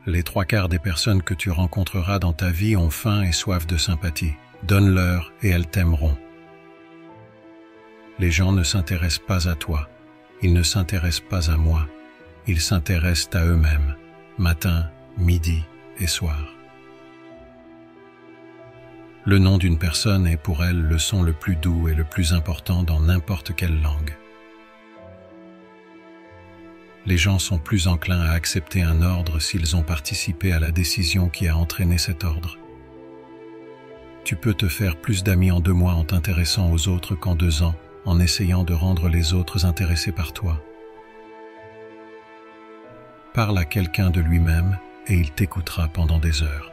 Les 3/4 des personnes que tu rencontreras dans ta vie ont faim et soif de sympathie. Donne-leur et elles t'aimeront. Les gens ne s'intéressent pas à toi. Ils ne s'intéressent pas à moi. Ils s'intéressent à eux-mêmes, matin, midi et soir. Le nom d'une personne est pour elle le son le plus doux et le plus important dans n'importe quelle langue. Les gens sont plus enclins à accepter un ordre s'ils ont participé à la décision qui a entraîné cet ordre. Tu peux te faire plus d'amis en 2 mois en t'intéressant aux autres qu'en 2 ans, en essayant de rendre les autres intéressés par toi. Parle à quelqu'un de lui-même et il t'écoutera pendant des heures.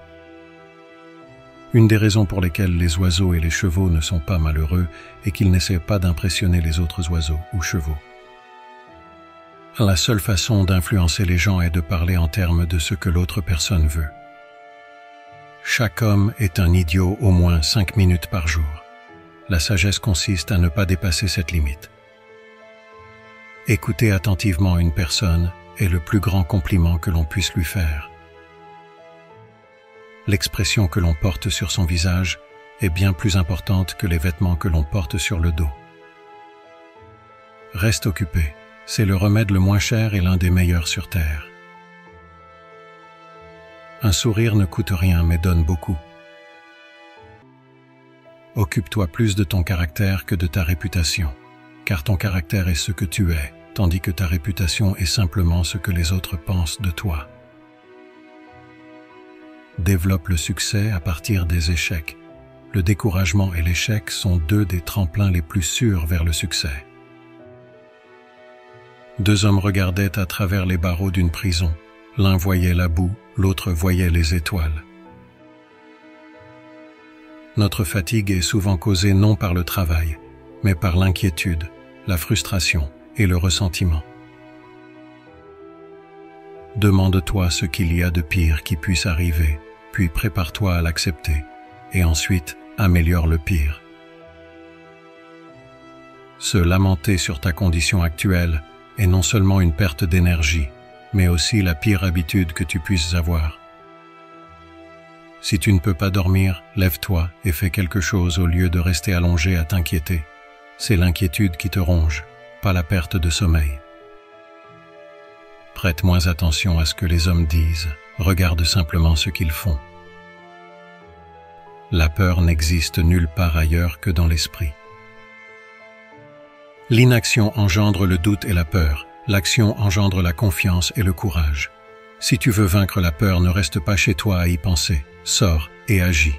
Une des raisons pour lesquelles les oiseaux et les chevaux ne sont pas malheureux est qu'ils n'essaient pas d'impressionner les autres oiseaux ou chevaux. La seule façon d'influencer les gens est de parler en termes de ce que l'autre personne veut. Chaque homme est un idiot au moins 5 minutes par jour. La sagesse consiste à ne pas dépasser cette limite. Écouter attentivement une personne est le plus grand compliment que l'on puisse lui faire. L'expression que l'on porte sur son visage est bien plus importante que les vêtements que l'on porte sur le dos. Reste occupé. C'est le remède le moins cher et l'un des meilleurs sur Terre. Un sourire ne coûte rien mais donne beaucoup. Occupe-toi plus de ton caractère que de ta réputation, car ton caractère est ce que tu es, tandis que ta réputation est simplement ce que les autres pensent de toi. Développe le succès à partir des échecs. Le découragement et l'échec sont 2 des tremplins les plus sûrs vers le succès. 2 hommes regardaient à travers les barreaux d'une prison. L'un voyait la boue, l'autre voyait les étoiles. Notre fatigue est souvent causée non par le travail, mais par l'inquiétude, la frustration et le ressentiment. Demande-toi ce qu'il y a de pire qui puisse arriver, puis prépare-toi à l'accepter, et ensuite améliore le pire. Se lamenter sur ta condition actuelle est non seulement une perte d'énergie, mais aussi la pire habitude que tu puisses avoir. Si tu ne peux pas dormir, lève-toi et fais quelque chose au lieu de rester allongé à t'inquiéter. C'est l'inquiétude qui te ronge, pas la perte de sommeil. Prête moins attention à ce que les hommes disent, regarde simplement ce qu'ils font. La peur n'existe nulle part ailleurs que dans l'esprit. L'inaction engendre le doute et la peur. L'action engendre la confiance et le courage. Si tu veux vaincre la peur, ne reste pas chez toi à y penser. Sors et agis.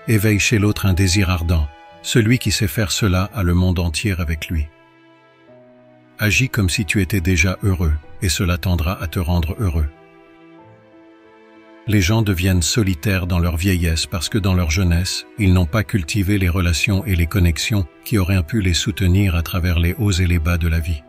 Éveille chez l'autre un désir ardent. Celui qui sait faire cela a le monde entier avec lui. Agis comme si tu étais déjà heureux, et cela tendra à te rendre heureux. Les gens deviennent solitaires dans leur vieillesse parce que dans leur jeunesse, ils n'ont pas cultivé les relations et les connexions qui auraient pu les soutenir à travers les hauts et les bas de la vie.